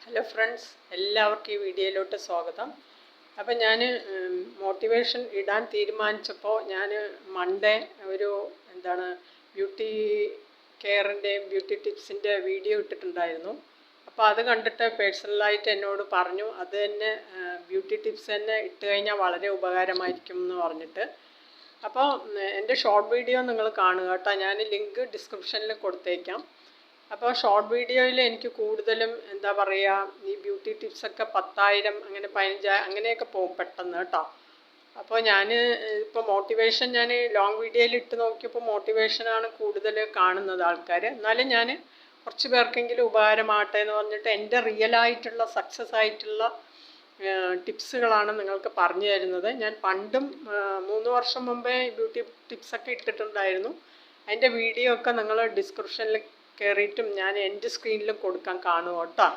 Hello friends, എല്ലാവർക്കും ഈ വീഡിയോയിലോട്ട് സ്വാഗതം. അപ്പം ഞാൻ മോട്ടിവേഷൻ ഇടാൻ തീരുമാനിച്ചപ്പോൾ ഞാൻ മൺഡേ ഒരു ബ്യൂട്ടി കെയറിൻ്റെയും ബ്യൂട്ടി ടിപ്സിൻ്റെ വീഡിയോ ഇട്ടിട്ടുണ്ടായിരുന്നു. അപ്പോൾ അത് കണ്ടിട്ട് പേഴ്സണലായിട്ട് എന്നോട് പറഞ്ഞു അത് തന്നെ ബ്യൂട്ടി ടിപ്സ് തന്നെ ഇട്ട് കഴിഞ്ഞാൽ വളരെ ഉപകാരമായിരിക്കും എന്ന് പറഞ്ഞിട്ട്. അപ്പോൾ എൻ്റെ ഷോർട്ട് വീഡിയോ നിങ്ങൾ കാണുക കേട്ടോ. ഞാൻ ലിങ്ക് ഡിസ്ക്രിപ്ഷനിൽ കൊടുത്തേക്കാം. അപ്പോൾ ഷോർട്ട് വീഡിയോയിൽ എനിക്ക് കൂടുതലും ഈ ബ്യൂട്ടി ടിപ്സൊക്കെ 10,000 അങ്ങനെ 15,000 അങ്ങനെയൊക്കെ പോകും പെട്ടെന്ന് കേട്ടോ. അപ്പോൾ ഞാൻ ഇപ്പോൾ മോട്ടിവേഷൻ ഞാൻ ലോങ് വീഡിയോയിൽ ഇട്ട് നോക്കിയപ്പോൾ മോട്ടിവേഷനാണ് കൂടുതൽ കാണുന്നത് ആൾക്കാർ. എന്നാലും ഞാൻ കുറച്ച് പേർക്കെങ്കിലും ഉപകാരമാകട്ടെ എന്ന് പറഞ്ഞിട്ട് എൻ്റെ റിയലായിട്ടുള്ള സക്സസ് ആയിട്ടുള്ള ടിപ്സുകളാണ് നിങ്ങൾക്ക് പറഞ്ഞു തരുന്നത്. ഞാൻ പണ്ടും 3 വർഷം മുമ്പേ ബ്യൂട്ടി ടിപ്സൊക്കെ ഇട്ടിട്ടുണ്ടായിരുന്നു. അതിൻ്റെ വീഡിയോ ഒക്കെ നിങ്ങൾ ഡിസ്ക്രിപ്ഷനിൽ കയറിയിട്ടും ഞാൻ എൻ്റെ സ്ക്രീനിലും കൊടുക്കാൻ കാണും കേട്ടോ.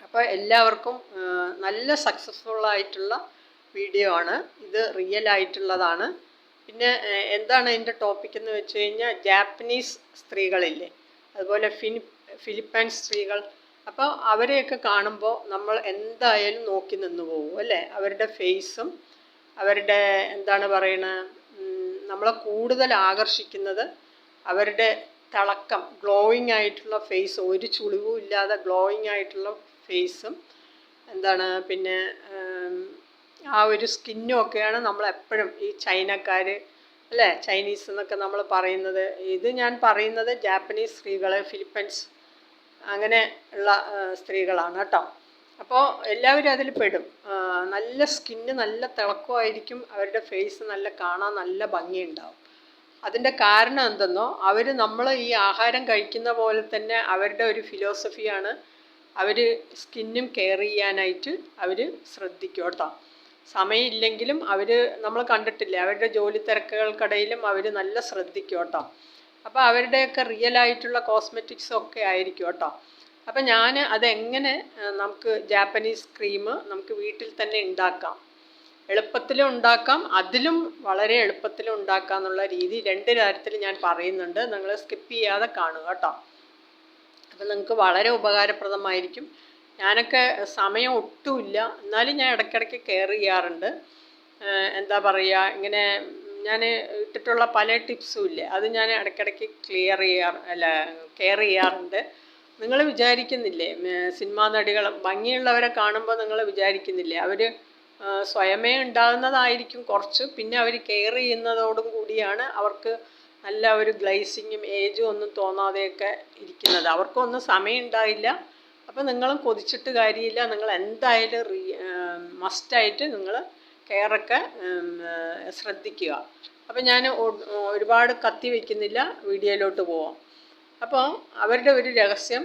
അപ്പോൾ എല്ലാവർക്കും നല്ല സക്സസ്ഫുള്ളായിട്ടുള്ള വീഡിയോ ആണ് ഇത്, റിയൽ ആയിട്ടുള്ളതാണ്. പിന്നെ എന്താണ് അതിൻ്റെ ടോപ്പിക് എന്ന് വെച്ച് കഴിഞ്ഞാൽ ജാപ്പനീസ് സ്ത്രീകളില്ലേ, അതുപോലെ ഫിലിപ്പൈൻസ് സ്ത്രീകൾ. അപ്പോൾ അവരെയൊക്കെ കാണുമ്പോൾ നമ്മൾ എന്തായാലും നോക്കി നിന്ന് പോകും അല്ലേ. അവരുടെ ഫേസും അവരുടെ നമ്മളെ കൂടുതൽ ആകർഷിക്കുന്നത് അവരുടെ തിളക്കം, ഗ്ലോയിങ് ആയിട്ടുള്ള ഫേസ്, ഒരു ചുളിവും ഇല്ലാതെ ഗ്ലോയിങ് ആയിട്ടുള്ള ഫേസും പിന്നെ ആ ഒരു സ്കിന്നും ഒക്കെയാണ് നമ്മളെപ്പോഴും ഈ ചൈനക്കാർ അല്ലേ, ചൈനീസ് എന്നൊക്കെ നമ്മൾ പറയുന്നത്. ഇത് ഞാൻ പറയുന്നത് ജാപ്പനീസ് സ്ത്രീകൾ, ഫിലിപ്പൈൻസ് അങ്ങനെ ഉള്ള സ്ത്രീകളാണ് കേട്ടോ. അപ്പോൾ എല്ലാവരും അതിൽ പെടും. നല്ല സ്കിന്ന്, നല്ല തിളക്കമായിരിക്കും, അവരുടെ ഫേസ് നല്ല കാണാൻ നല്ല ഭംഗിയുണ്ടാവും. അതിൻ്റെ കാരണം എന്തെന്നോ, അവർ നമ്മൾ ഈ ആഹാരം കഴിക്കുന്ന പോലെ തന്നെ അവരുടെ ഒരു ഫിലോസഫിയാണ്. അവർ സ്കിന്നും കെയർ ചെയ്യാനായിട്ട് അവർ ശ്രദ്ധിക്കും കേട്ടോ. സമയമില്ലെങ്കിലും അവർ, നമ്മൾ കണ്ടിട്ടില്ലേ, അവരുടെ ജോലി തിരക്കുകൾക്കിടയിലും അവർ നല്ല ശ്രദ്ധിക്കും കേട്ടോ. അപ്പോൾ അവരുടെയൊക്കെ റിയലായിട്ടുള്ള കോസ്മെറ്റിക്സൊക്കെ ആയിരിക്കും കേട്ടോ. അപ്പം ഞാൻ അതെങ്ങനെ നമുക്ക് ജാപ്പനീസ് ക്രീം നമുക്ക് വീട്ടിൽ തന്നെ ഉണ്ടാക്കാം, എളുപ്പത്തിലും ഉണ്ടാക്കാം, അതിലും വളരെ എളുപ്പത്തിലും ഉണ്ടാക്കാം എന്നുള്ള രീതി 2 കാര്യത്തിൽ ഞാൻ പറയുന്നുണ്ട്. നിങ്ങൾ സ്കിപ്പ് ചെയ്യാതെ കാണുക കേട്ടോ. അപ്പം നിങ്ങൾക്ക് വളരെ ഉപകാരപ്രദമായിരിക്കും. ഞാനൊക്കെ സമയം ഒട്ടുമില്ല, എന്നാലും ഞാൻ ഇടയ്ക്കിടയ്ക്ക് കെയർ ചെയ്യാറുണ്ട്. ഇങ്ങനെ ഞാൻ ഇട്ടിട്ടുള്ള പല ടിപ്സും ഇല്ലേ, അത് ഞാൻ ഇടയ്ക്കിടയ്ക്ക് കെയർ ചെയ്യാറുണ്ട്. നിങ്ങൾ വിചാരിക്കുന്നില്ലേ, സിനിമാ നടികൾ ഭംഗിയുള്ളവരെ കാണുമ്പോൾ നിങ്ങൾ വിചാരിക്കുന്നില്ലേ അവർ സ്വയമേ ഉണ്ടാകുന്നതായിരിക്കും കുറച്ച്, പിന്നെ അവർ കെയർ ചെയ്യുന്നതോടും കൂടിയാണ് അവർക്ക് നല്ല ഒരു ഗ്ലേസിങ്ങും ഏജും ഒന്നും തോന്നാതെയൊക്കെ ഇരിക്കുന്നത്. അവർക്കൊന്നും സമയം ഉണ്ടായില്ല. അപ്പോൾ നിങ്ങളും കൊതിച്ചിട്ട് കാര്യമില്ല, നിങ്ങൾ എന്തായാലും മസ്റ്റായിട്ട് നിങ്ങൾ കെയറൊക്കെ ശ്രദ്ധിക്കുക. അപ്പോൾ ഞാൻ ഒരുപാട് കത്തി വയ്ക്കുന്നില്ല, വീഡിയോയിലോട്ട് പോവാം. അപ്പോൾ അവരുടെ ഒരു രഹസ്യം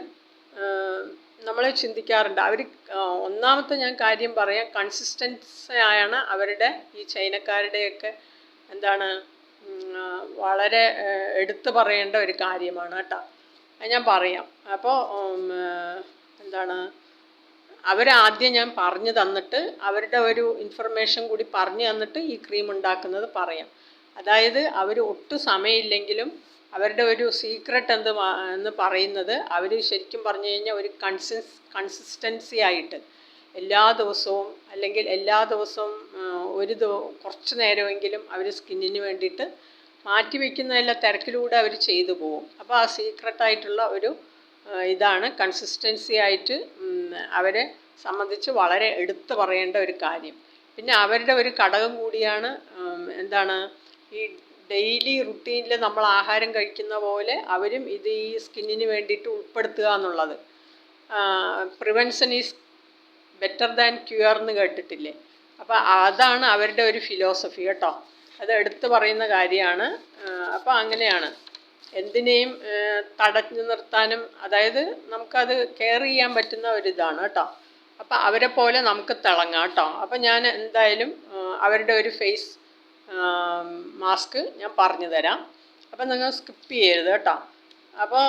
നമ്മൾ ചിന്തിക്കാറുണ്ട്. അവർ ഒന്നാമത്തെ ഞാൻ കാര്യം പറയാം, കൺസിസ്റ്റൻസിയാണ് അവരുടെ ഈ ചൈനക്കാരുടെയൊക്കെ വളരെ എടുത്തു പറയേണ്ട ഒരു കാര്യമാണ് കേട്ടോ. അത് ഞാൻ പറയാം. അപ്പോൾ അവരാദ്യം ഞാൻ പറഞ്ഞു തന്നിട്ട് അവരുടെ ഒരു ഇൻഫർമേഷൻ കൂടി പറഞ്ഞു തന്നിട്ട് ഈ ക്രീം ഉണ്ടാക്കുന്നത് പറയാം. അതായത് അവർ ഒട്ടും സമയമില്ലെങ്കിലും അവരുടെ ഒരു സീക്രട്ട് എന്ന് പറയുന്നത്, അവർ ശരിക്കും പറഞ്ഞു കഴിഞ്ഞാൽ ഒരു കൺസിസ്റ്റൻസി ആയിട്ട് എല്ലാ ദിവസവും അല്ലെങ്കിൽ എല്ലാ ദിവസവും കുറച്ച് നേരമെങ്കിലും അവർ സ്കിന്നിന് വേണ്ടിയിട്ട് മാറ്റിവെക്കുന്നതെല്ലാം തിരക്കിലൂടെ അവർ ചെയ്തു പോകും. അപ്പോൾ ആ സീക്രട്ടായിട്ടുള്ള ഒരു ഇതാണ് കൺസിസ്റ്റൻസി ആയിട്ട് അവരെ സംബന്ധിച്ച് വളരെ എടുത്തു പറയേണ്ട ഒരു കാര്യം. പിന്നെ അവരുടെ ഒരു ഘടകം കൂടിയാണ് ഈ ഡെയിലി റുട്ടീനിൽ നമ്മൾ ആഹാരം കഴിക്കുന്ന പോലെ അവരും ഇത് ഈ സ്കിന്നിന് വേണ്ടിയിട്ട് ഉൾപ്പെടുത്തുക എന്നുള്ളത്. Prevention is better than cure എന്ന് കേട്ടിട്ടില്ലേ. അപ്പോൾ അതാണ് അവരുടെ ഒരു ഫിലോസഫി കേട്ടോ. അത് എടുത്തു പറയുന്ന കാര്യമാണ്. അപ്പോൾ അങ്ങനെയാണ് എന്തിനേയും തടഞ്ഞു നിർത്താനും, അതായത് നമുക്കത് കെയർ ചെയ്യാൻ പറ്റുന്ന ഒരിതാണ് കേട്ടോ. അപ്പോൾ അവരെ പോലെ നമുക്ക് തിളങ്ങാം കേട്ടോ. അപ്പോൾ ഞാൻ എന്തായാലും അവരുടെ ഒരു ഫേസ് മാസ്ക് ഞാൻ പറഞ്ഞു തരാം. അപ്പം നിങ്ങൾ സ്കിപ്പ് ചെയ്യരുത് കേട്ടോ. അപ്പോൾ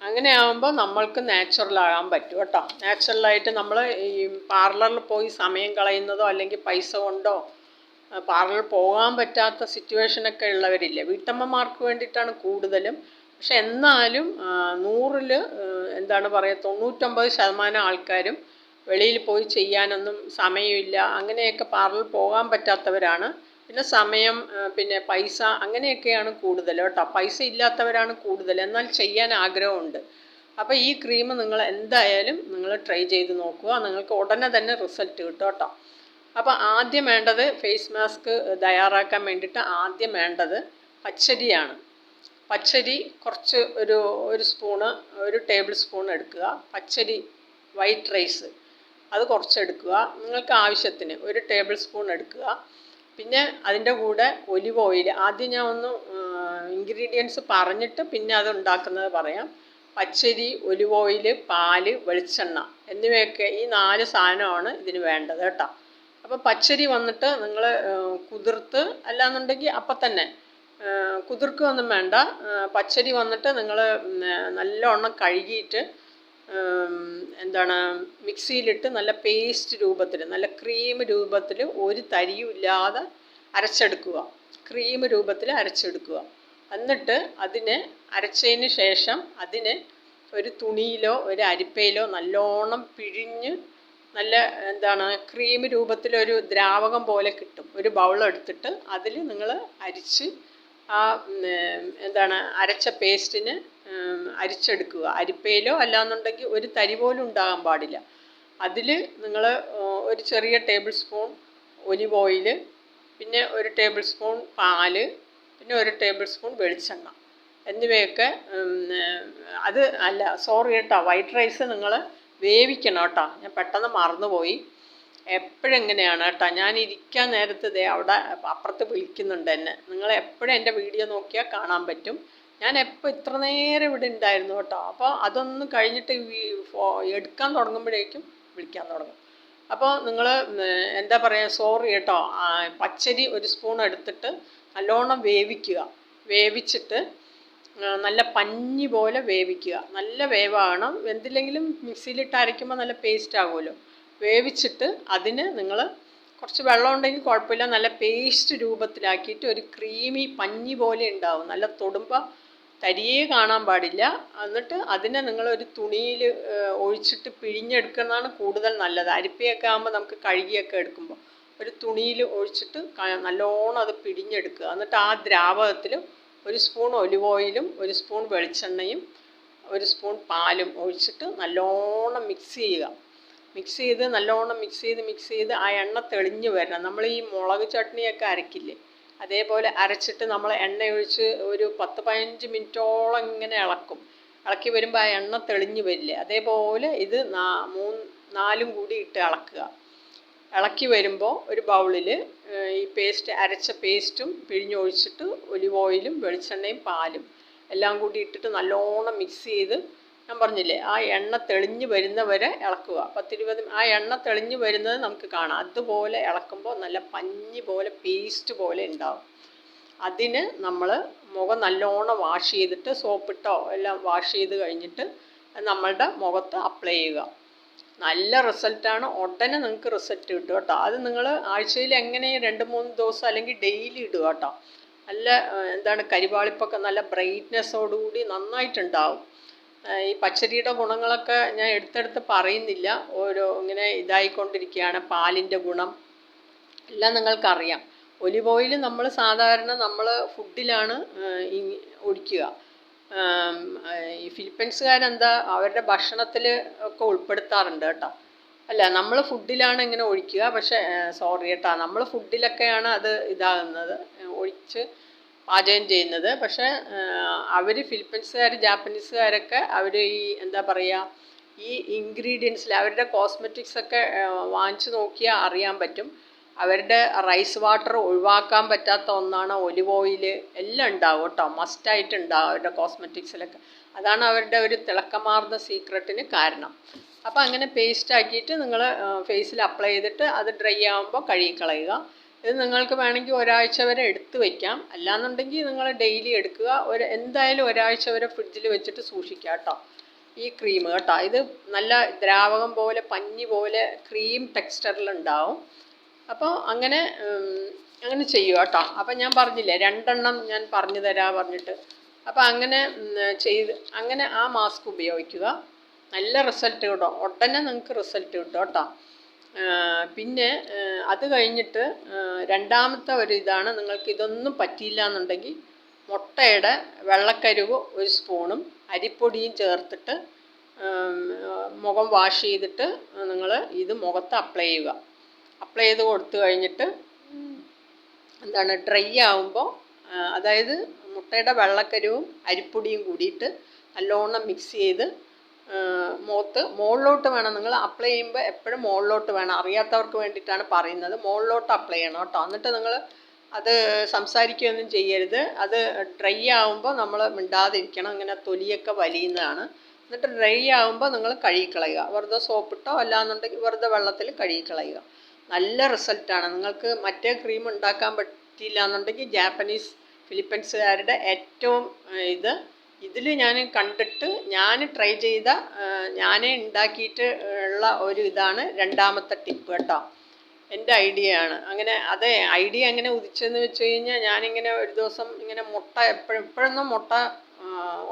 അങ്ങനെ ആകുമ്പോൾ നമ്മൾക്ക് നാച്ചുറലാകാൻ പറ്റും കേട്ടോ. നാച്ചുറലായിട്ട് നമ്മൾ ഈ പാർലറിൽ പോയി സമയം കളയുന്നതോ അല്ലെങ്കിൽ പൈസ കൊണ്ടോ പാർലറിൽ പോകാൻ പറ്റാത്ത സിറ്റുവേഷനൊക്കെ ഉള്ളവരില്ലേ, വീട്ടമ്മമാർക്ക് വേണ്ടിയിട്ടാണ് കൂടുതലും. പക്ഷെ എന്നാലും 100-ൽ എന്താണ് പറയുക 99% ആൾക്കാരും വെളിയിൽ പോയി ചെയ്യാനൊന്നും സമയമില്ല, അങ്ങനെയൊക്കെ പാർലറിൽ പോകാൻ പറ്റാത്തവരാണ്. പിന്നെ സമയം, പിന്നെ പൈസ, അങ്ങനെയൊക്കെയാണ് കൂടുതൽ കേട്ടോ. പൈസ ഇല്ലാത്തവരാണ് കൂടുതൽ, എന്നാൽ ചെയ്യാൻ ആഗ്രഹമുണ്ട്. അപ്പോൾ ഈ ക്രീം നിങ്ങൾ എന്തായാലും നിങ്ങൾ ട്രൈ ചെയ്ത് നോക്കുക, നിങ്ങൾക്ക് ഉടനെ തന്നെ റിസൾട്ട് കിട്ടും കേട്ടോ. അപ്പോൾ ആദ്യം വേണ്ടത് ഫേസ് മാസ്ക് തയ്യാറാക്കാൻ വേണ്ടിയിട്ട് ആദ്യം വേണ്ടത് പച്ചരിയാണ്. പച്ചരി കുറച്ച് ഒരു സ്പൂണ്, 1 ടേബിൾ സ്പൂൺ എടുക്കുക. പച്ചരി വൈറ്റ് റൈസ് അത് കുറച്ചെടുക്കുക, നിങ്ങൾക്ക് ആവശ്യത്തിന് 1 ടേബിൾ സ്പൂൺ എടുക്കുക. പിന്നെ അതിൻ്റെ കൂടെ ഒലിവ് ഓയിൽ. ആദ്യം ഞാൻ ഒന്ന് ഇൻഗ്രീഡിയൻസ് പറഞ്ഞിട്ട് പിന്നെ അത് ഉണ്ടാക്കുന്നത് പറയാം. പച്ചരി, ഒലിവ് ഓയിൽ, പാല്, വെളിച്ചെണ്ണ എന്നിവയൊക്കെ ഈ 4 സാധനമാണ് ഇതിന് വേണ്ടത് കേട്ടോ. അപ്പോൾ പച്ചരി വന്നിട്ട് നിങ്ങൾ കുതിർത്ത്, അല്ലാന്നുണ്ടെങ്കിൽ അപ്പം തന്നെ കുതിർക്കുകയൊന്നും വേണ്ട. പച്ചരി വന്നിട്ട് നിങ്ങൾ നല്ലവണ്ണം കഴുകിയിട്ട് എന്താണ് മിക്സിയിലിട്ട് നല്ല പേസ്റ്റ് രൂപത്തിൽ, നല്ല ക്രീം രൂപത്തിൽ, ഒരു തരിയും ഇല്ലാതെ അരച്ചെടുക്കുക. ക്രീം രൂപത്തിൽ അരച്ചെടുക്കുക. എന്നിട്ട് അതിനെ അരച്ചതിന് ശേഷം അതിനെ ഒരു തുണിയിലോ ഒരു അരിപ്പയിലോ നല്ലോണം പിഴിഞ്ഞ് നല്ല എന്താണ് ക്രീം രൂപത്തിലൊരു ദ്രാവകം പോലെ കിട്ടും. ഒരു ബൗളെടുത്തിട്ട് അതിൽ നിങ്ങൾ അരിച്ച് ആ എന്താണ് അരച്ച പേസ്റ്റിന് അരിച്ചെടുക്കുക. അരിപ്പയിലോ അല്ലാന്നുണ്ടെങ്കിൽ ഒരു തരി പോലും ഉണ്ടാകാൻ പാടില്ല. അതിൽ നിങ്ങൾ ഒരു ചെറിയ ടേബിൾ സ്പൂൺ ഒലിവ് ഓയിൽ, പിന്നെ 1 ടേബിൾ സ്പൂൺ പാല്, പിന്നെ 1 ടേബിൾ സ്പൂൺ വെളിച്ചെണ്ണ എന്നിവയൊക്കെ അത് അല്ല സോറി കേട്ടോ, വൈറ്റ് റൈസ് നിങ്ങൾ വേവിക്കണം കേട്ടോ. ഞാൻ പെട്ടെന്ന് മറന്നുപോയി. എപ്പോഴെങ്ങനെയാണ് കേട്ടോ, ഞാൻ ഇരിക്കാൻ നേരത്ത് അവിടെ അപ്പുറത്ത് വിളിക്കുന്നുണ്ട് എന്നെ. നിങ്ങൾ എപ്പോഴും എൻ്റെ വീഡിയോ നോക്കിയാൽ കാണാൻ പറ്റും. ഞാൻ എപ്പോൾ ഇത്ര നേരം ഇവിടെ ഉണ്ടായിരുന്നു കേട്ടോ. അപ്പോൾ അതൊന്ന് കഴിഞ്ഞിട്ട് എടുക്കാൻ തുടങ്ങുമ്പോഴേക്കും വിളിക്കാൻ തുടങ്ങും. അപ്പോൾ നിങ്ങൾ എന്താ പറയുക, സോറി കേട്ടോ. പച്ചരി 1 സ്പൂൺ എടുത്തിട്ട് നല്ലോണം വേവിക്കുക. വേവിച്ചിട്ട് നല്ല പഞ്ഞി പോലെ വേവിക്കുക. നല്ല വേവാണ്, വെന്തില്ലെങ്കിലും മിക്സിയിലിട്ട് അരയ്ക്കുമ്പോൾ നല്ല പേസ്റ്റ് ആകുമല്ലോ. വേവിച്ചിട്ട് അതിന് നിങ്ങൾ കുറച്ച് വെള്ളം ഉണ്ടെങ്കിൽ കുഴപ്പമില്ല, നല്ല പേസ്റ്റ് രൂപത്തിലാക്കിയിട്ട് ഒരു ക്രീമി പഞ്ഞി പോലെ ഉണ്ടാവും. നല്ല തൊടുമ്പോൾ തരിയേ കാണാൻ പാടില്ല. എന്നിട്ട് അതിനെ നിങ്ങളൊരു തുണിയിൽ ഒഴിച്ചിട്ട് പിഴിഞ്ഞെടുക്കുന്നതാണ് കൂടുതൽ നല്ലത്. അരിപ്പയൊക്കെ ആകുമ്പോൾ നമുക്ക് കഴുകിയൊക്കെ എടുക്കുമ്പോൾ ഒരു തുണിയിൽ ഒഴിച്ചിട്ട് നല്ലോണം അത് പിഴിഞ്ഞെടുക്കുക. എന്നിട്ട് ആ ദ്രാവകത്തിൽ 1 സ്പൂൺ ഒലിവ് ഓയിലും 1 സ്പൂൺ വെളിച്ചെണ്ണയും 1 സ്പൂൺ പാലും ഒഴിച്ചിട്ട് നല്ലോണം മിക്സ് ചെയ്യുക. മിക്സ് ചെയ്ത് നല്ലോണം മിക്സ് ചെയ്ത് ആ എണ്ണ തെളിഞ്ഞ് വരണം. നമ്മൾ ഈ മുളക് ചട്നിയൊക്കെ അരക്കില്ലേ, അതേപോലെ അരച്ചിട്ട് നമ്മൾ എണ്ണ ഒഴിച്ച് ഒരു 10-15 മിനിറ്റോളം ഇങ്ങനെ ഇളക്കും. ഇളക്കി വരുമ്പോൾ ആ എണ്ണ തെളിഞ്ഞ് വരില്ലേ, അതേപോലെ ഇത് 4 കൂടി ഇട്ട് ഇളക്കുക. ഇളക്കി വരുമ്പോൾ ഒരു ബൗളിൽ ഈ അരച്ച പേസ്റ്റും പിഴിഞ്ഞൊഴിച്ചിട്ട് ഒലിവ് ഓയിലും വെളിച്ചെണ്ണയും പാലും എല്ലാം കൂടി ഇട്ടിട്ട് നല്ലോണം മിക്സ് ചെയ്ത്, ഞാൻ പറഞ്ഞില്ലേ ആ എണ്ണ തെളിഞ്ഞ് വരുന്നവരെ ഇളക്കുക. 10-20 ആ എണ്ണ തെളിഞ്ഞ് വരുന്നത് നമുക്ക് കാണാം. അതുപോലെ ഇളക്കുമ്പോൾ നല്ല പഞ്ഞി പോലെ പേസ്റ്റ് പോലെ ഉണ്ടാവും. അതിന് നമ്മൾ മുഖം നല്ലോണം വാഷ് ചെയ്തിട്ട് സോപ്പിട്ടോ എല്ലാം വാഷ് ചെയ്ത് കഴിഞ്ഞിട്ട് നമ്മളുടെ മുഖത്ത് അപ്ലൈ ചെയ്യുക. നല്ല റിസൾട്ടാണ്, ഉടനെ നിങ്ങൾക്ക് റിസൾട്ട് കിട്ടും കേട്ടോ. അത് നിങ്ങൾ ആഴ്ചയിൽ എങ്ങനെ 2-3 ദിവസം അല്ലെങ്കിൽ ഡെയിലി ഇടുക കേട്ടോ. നല്ല എന്താണ് കരിവാളിപ്പൊക്കെ നല്ല ബ്രൈറ്റ്നെസ്സോടുകൂടി നന്നായിട്ടുണ്ടാവും. ഈ പച്ചരിയുടെ ഗുണങ്ങളൊക്കെ ഞാൻ എടുത്തെടുത്ത് പറയുന്നില്ല, ഓരോ ഇങ്ങനെ ഇതായിക്കൊണ്ടിരിക്കുകയാണ്. പാലിൻ്റെ ഗുണം എല്ലാം നിങ്ങൾക്കറിയാം. ഒലിവ് ഓയിൽ നമ്മൾ സാധാരണ നമ്മൾ ഫുഡിലാണ് ഒഴിക്കുക. ഈ ഫിലിപ്പീൻസുകാരെന്താ അവരുടെ ഭക്ഷണത്തിൽ ഒക്കെ ഉൾപ്പെടുത്താറുണ്ട് കേട്ടോ. അല്ല, നമ്മൾ ഫുഡിലാണ് ഇങ്ങനെ ഒഴിക്കുക. പക്ഷേ സോറി കേട്ടോ, നമ്മൾ ഫുഡിലൊക്കെയാണ് അത് ഇതാകുന്നത്, ഒഴിച്ച് പാചകം ചെയ്യുന്നത്. പക്ഷേ അവർ ഫിലിപ്പീൻസുകാർ ജാപ്പനീസുകാരൊക്കെ അവർ ഈ എന്താ പറയുക, ഈ ഇൻഗ്രീഡിയൻസിൽ അവരുടെ കോസ്മെറ്റിക്സൊക്കെ വാങ്ങിച്ച് നോക്കിയാൽ അറിയാൻ പറ്റും. അവരുടെ റൈസ് വാട്ടർ ഒഴിവാക്കാൻ പറ്റാത്ത ഒന്നാണ് ഒലിവ് ഓയിൽ. എല്ലാം ഉണ്ടാവും കേട്ടോ, മസ്റ്റായിട്ടുണ്ടാവും അവരുടെ കോസ്മെറ്റിക്സിലൊക്കെ. അതാണ് അവരുടെ ഒരു തിളക്കമാർന്ന സീക്രട്ടിന് കാരണം. അപ്പോൾ അങ്ങനെ പേസ്റ്റ് ആക്കിയിട്ട് നിങ്ങൾ ഫേസിൽ അപ്ലൈ ചെയ്തിട്ട് അത് ഡ്രൈ ആകുമ്പോൾ കഴുകിക്കളയുക. ഇത് നിങ്ങൾക്ക് വേണമെങ്കിൽ ഒരാഴ്ച വരെ എടുത്ത് വയ്ക്കാം, അല്ലാന്നുണ്ടെങ്കിൽ നിങ്ങൾ ഡെയിലി എടുക്കുക. എന്തായാലും ഒരാഴ്ച വരെ ഫ്രിഡ്ജിൽ വെച്ചിട്ട് സൂക്ഷിക്കുക കേട്ടോ. ഈ ക്രീം കേട്ടോ, ഇത് നല്ല ദ്രാവകം പോലെ പഞ്ഞി പോലെ ക്രീം ടെക്സ്ചറിലുണ്ടാവും. അപ്പോൾ അങ്ങനെ ചെയ്യുക കേട്ടോ. അപ്പം ഞാൻ പറഞ്ഞില്ലേ 2 എണ്ണം ഞാൻ പറഞ്ഞു തരാം പറഞ്ഞിട്ട്, അപ്പോൾ അങ്ങനെ അങ്ങനെ ആ മാസ്ക് ഉപയോഗിക്കുക. നല്ല റിസൾട്ട് കിട്ടും, ഉടനെ നിങ്ങൾക്ക് റിസൾട്ട് കിട്ടും കേട്ടോ. പിന്നെ അത് കഴിഞ്ഞിട്ട് രണ്ടാമത്തെ ഒരു ഇതാണ്, നിങ്ങൾക്ക് ഇതൊന്നും പറ്റിയില്ല എന്നുണ്ടെങ്കിൽ മുട്ടയുടെ വെള്ളക്കരുവ് 1 സ്പൂണും അരിപ്പൊടിയും ചേർത്തിട്ട് മുഖം വാഷ് ചെയ്തിട്ട് നിങ്ങൾ ഇത് മുഖത്ത് അപ്ലൈ ചെയ്യുക. അപ്ലൈ ചെയ്ത് കൊടുത്തു കഴിഞ്ഞിട്ട് എന്താണ് ഡ്രൈ ആവുമ്പോൾ, അതായത് മുട്ടയുടെ വെള്ളക്കരുവും അരിപ്പൊടിയും കൂടിയിട്ട് നല്ലോണം മിക്സ് ചെയ്ത് മുകളിലോട്ട് വേണം നിങ്ങൾ അപ്ലൈ ചെയ്യുമ്പോൾ, എപ്പോഴും മുകളിലോട്ട് വേണം. അറിയാത്തവർക്ക് വേണ്ടിയിട്ടാണ് പറയുന്നത്, മുകളിലോട്ട് അപ്ലൈ ചെയ്യണം കേട്ടോ. എന്നിട്ട് നിങ്ങൾ അത് സംസാരിക്കുകയൊന്നും ചെയ്യരുത്. അത് ഡ്രൈ ആവുമ്പോൾ നമ്മൾ മിണ്ടാതിരിക്കണം, ഇങ്ങനെ തൊലിയൊക്കെ വലിയുന്നതാണ്. എന്നിട്ട് ഡ്രൈ ആവുമ്പോൾ നിങ്ങൾ കഴുകിക്കളയുക, വെറുതെ സോപ്പിട്ടോ അല്ലാന്നുണ്ടെങ്കിൽ വെറുതെ വെള്ളത്തിൽ കഴുകിക്കളയുക. നല്ല റിസൾട്ടാണ്. നിങ്ങൾക്ക് മറ്റേ ക്രീം ഉണ്ടാക്കാൻ പറ്റിയില്ല എന്നുണ്ടെങ്കിൽ ജാപ്പനീസ് ഫിലിപ്പീൻസുകാരുടെ ഏറ്റവും ഇതിൽ ഞാൻ കണ്ടിട്ട് ഞാൻ ട്രൈ ചെയ്ത, ഞാനേ ഉണ്ടാക്കിയിട്ട് ഉള്ള ഒരു ഇതാണ് രണ്ടാമത്തെ ടിപ്പ് കേട്ടോ. എൻ്റെ ഐഡിയ ആണ്. അങ്ങനെ അതെ, ഐഡിയ എങ്ങനെ ഉദിച്ചെന്ന് വെച്ച് കഴിഞ്ഞാൽ, ഞാനിങ്ങനെ ഒരു ദിവസം ഇങ്ങനെ മുട്ട എപ്പോഴൊന്നും മുട്ട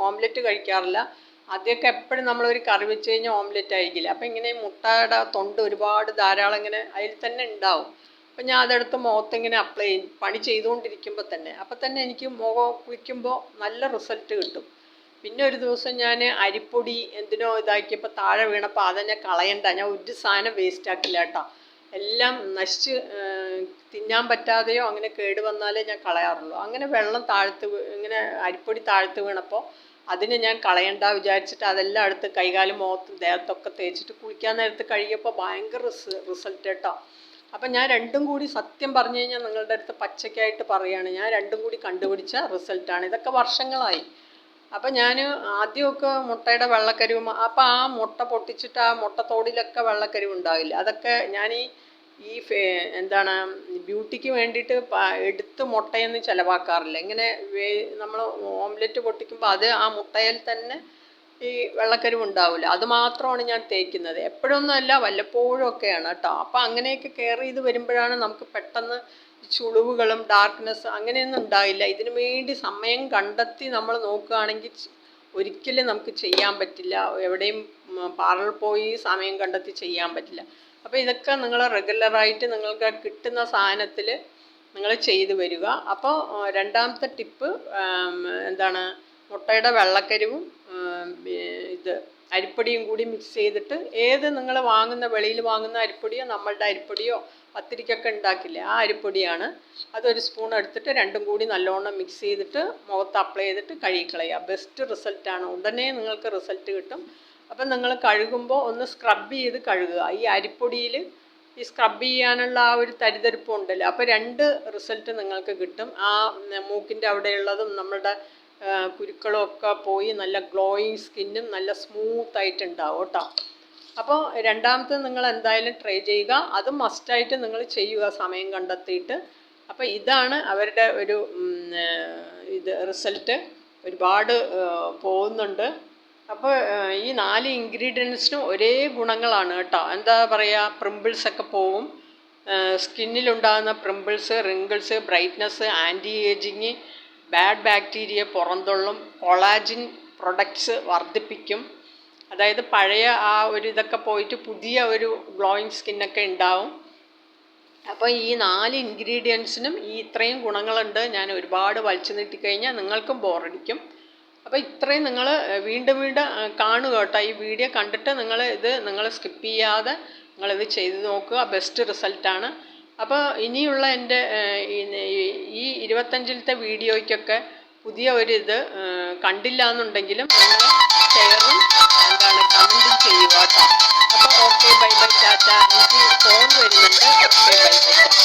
ഓംലെറ്റ് കഴിക്കാറില്ല. ആദ്യമൊക്കെ എപ്പോഴും നമ്മളൊരു കറി വെച്ച് കഴിഞ്ഞാൽ ഓംലെറ്റ് ആയിരിക്കില്ല. അപ്പം ഇങ്ങനെ മുട്ടയുടെ തൊണ്ട് ഒരുപാട് ധാരാളം ഇങ്ങനെ അതിൽ തന്നെ ഉണ്ടാവും. അപ്പം ഞാൻ അതെടുത്ത് മുഖത്തിങ്ങനെ അപ്ലൈ ചെയ്യും, പണി ചെയ്തുകൊണ്ടിരിക്കുമ്പോൾ തന്നെ. അപ്പം തന്നെ എനിക്ക് മുഖം കുളിക്കുമ്പോൾ നല്ല റിസൾട്ട് കിട്ടും. പിന്നെ ഒരു ദിവസം ഞാൻ അരിപ്പൊടി എന്തിനോ ഇതാക്കിയപ്പോൾ താഴെ വീണപ്പോൾ അതെന്നെ കളയണ്ട, ഞാൻ ഒരു സാധനം വേസ്റ്റ് ആക്കില്ല കേട്ടോ. എല്ലാം നശിച്ച് തിന്നാൻ പറ്റാതെയോ അങ്ങനെ കേട് വന്നാലേ ഞാൻ കളയാറുള്ളൂ. അങ്ങനെ വെള്ളം ഇങ്ങനെ അരിപ്പൊടി താഴ്ത്ത് വീണപ്പോൾ അതിനെ ഞാൻ കളയണ്ട വിചാരിച്ചിട്ട് അതെല്ലാം എടുത്ത് കൈകാലും മുഖത്തും ദേഹത്തൊക്കെ തേച്ചിട്ട് കുളിക്കാൻ നേരത്ത് കഴുകിയപ്പോൾ ഭയങ്കര റിസൾട്ട് കേട്ടോ. അപ്പം ഞാൻ രണ്ടും കൂടി, സത്യം പറഞ്ഞു കഴിഞ്ഞാൽ നിങ്ങളുടെ അടുത്ത് പച്ചയ്ക്കായിട്ട് പറയുകയാണ്, ഞാൻ രണ്ടും കൂടി കണ്ടുപിടിച്ച റിസൾട്ടാണ്. ഇതൊക്കെ വർഷങ്ങളായി. അപ്പം ഞാൻ ആദ്യമൊക്കെ മുട്ടയുടെ വെള്ളക്കരുവ്, അപ്പം ആ മുട്ട പൊട്ടിച്ചിട്ട് ആ മുട്ടത്തോടിലൊക്കെ വെള്ളക്കരുവ് ഉണ്ടാവില്ല. അതൊക്കെ ഞാൻ എന്താണ് ബ്യൂട്ടിക്ക് വേണ്ടിയിട്ട് എടുത്ത് മുട്ടയൊന്നും ചിലവാക്കാറില്ല. ഇങ്ങനെ നമ്മൾ ഓംലെറ്റ് പൊട്ടിക്കുമ്പോൾ അത് ആ മുട്ടയിൽ തന്നെ ഈ വെള്ളക്കരുവ് ഉണ്ടാവില്ല, അത് മാത്രമാണ് ഞാൻ തേക്കുന്നത്. എപ്പോഴൊന്നുമല്ല, വല്ലപ്പോഴും ഒക്കെയാണ് കേട്ടോ. അപ്പം അങ്ങനെയൊക്കെ കെയർ ചെയ്ത് വരുമ്പോഴാണ് നമുക്ക് പെട്ടെന്ന് ചുളിവുകളും ഡാർക്ക്നെസ് അങ്ങനെയൊന്നും ഉണ്ടാവില്ല. ഇതിനു വേണ്ടി സമയം കണ്ടെത്തി നമ്മൾ നോക്കുകയാണെങ്കിൽ ഒരിക്കലും നമുക്ക് ചെയ്യാൻ പറ്റില്ല. എവിടെയും പാർലറിൽ പോയി സമയം കണ്ടെത്തി ചെയ്യാൻ പറ്റില്ല. അപ്പോൾ ഇതൊക്കെ നിങ്ങൾ റെഗുലറായിട്ട് നിങ്ങൾക്ക് കിട്ടുന്ന സാധനത്തിൽ നിങ്ങൾ ചെയ്തു വരിക. അപ്പോൾ രണ്ടാമത്തെ ടിപ്പ് എന്താണ്, മുട്ടയുടെ വെള്ളക്കരുവും അരിപ്പൊടിയും കൂടി മിക്സ് ചെയ്തിട്ട്, ഏത് നിങ്ങൾ വാങ്ങുന്ന വെളിയിൽ വാങ്ങുന്ന അരിപ്പൊടിയോ നമ്മളുടെ അരിപ്പൊടിയോ പത്തിരിക്കൊക്കെ ഉണ്ടാക്കില്ലേ, ആ അരിപ്പൊടിയാണ്. അതൊരു സ്പൂൺ എടുത്തിട്ട് രണ്ടും കൂടി നല്ലോണം മിക്സ് ചെയ്തിട്ട് മുഖത്ത് അപ്ലൈ ചെയ്തിട്ട് കഴുകിക്കളയുക. ബെസ്റ്റ് റിസൾട്ടാണ്, ഉടനെ നിങ്ങൾക്ക് റിസൾട്ട് കിട്ടും. അപ്പം നിങ്ങൾ കഴുകുമ്പോൾ ഒന്ന് സ്ക്രബ് ചെയ്ത് കഴുകുക. ഈ അരിപ്പൊടിയിൽ ഈ സ്ക്രബ് ചെയ്യാനുള്ള ആ ഒരു തരിതരിപ്പം ഉണ്ടല്ലോ, അപ്പോൾ 2 റിസൾട്ട് നിങ്ങൾക്ക് കിട്ടും. ആ മൂക്കിൻ്റെ അവിടെയുള്ളതും നമ്മളുടെ കുരുക്കളും ഒക്കെ പോയി നല്ല ഗ്ലോയിങ് സ്കിന്നും നല്ല സ്മൂത്തായിട്ടുണ്ടാവും കേട്ടോ. അപ്പോൾ രണ്ടാമത്തെ നിങ്ങൾ എന്തായാലും ട്രൈ ചെയ്യുക, അത് മസ്റ്റായിട്ട് നിങ്ങൾ ചെയ്യുക സമയം കണ്ടെത്തിയിട്ട്. അപ്പോൾ ഇതാണ് അവരുടെ ഒരു റിസൾട്ട്, ഒരുപാട് പോകുന്നുണ്ട്. അപ്പോൾ ഈ 4 ഇൻഗ്രീഡിയൻസിനും ഒരേ ഗുണങ്ങളാണ് കേട്ടോ. എന്താ പറയുക, പിമ്പിൾസൊക്കെ പോവും, സ്കിന്നിലുണ്ടാകുന്ന pimples, wrinkles, brightness, anti ageing, bad bacteria പുറന്തള്ളും, കൊളാജിൻ പ്രൊഡക്ട്സ് വർദ്ധിപ്പിക്കും. അതായത് പഴയ ആ ഒരു ഇതൊക്കെ പോയിട്ട് പുതിയ ഒരു ഗ്ലോയിങ് സ്കിന്നൊക്കെ ഉണ്ടാവും. അപ്പോൾ ഈ 4 ഇൻഗ്രീഡിയൻസിനും ഇത്രയും ഗുണങ്ങളുണ്ട്. ഞാൻ ഒരുപാട് വലിച്ചു നീട്ടിക്കഴിഞ്ഞാൽ നിങ്ങൾക്കും ബോറടിക്കും. അപ്പോൾ ഇത്രയും നിങ്ങൾ വീണ്ടും കാണുക കേട്ടോ. ഈ വീഡിയോ കണ്ടിട്ട് നിങ്ങൾ സ്കിപ്പ് ചെയ്യാതെ നിങ്ങളിത് ചെയ്ത് നോക്കുക, ബെസ്റ്റ് റിസൾട്ടാണ്. അപ്പോൾ ഇനിയുള്ള എൻ്റെ ഈ 25ാമത്തെ വീഡിയോയ്ക്കൊക്കെ പുതിയ ഒരു കണ്ടില്ല എന്നുണ്ടെങ്കിലും നിങ്ങൾ ഷെയറും കമൻറ്റും ചെയ്യുക കേട്ടോ. അപ്പോൾ ഓക്കെ, ബൈ ബൈ, ടാറ്റ. എനിക്ക് ഫോൺ വരുന്നുണ്ട്. Okay, bye bye.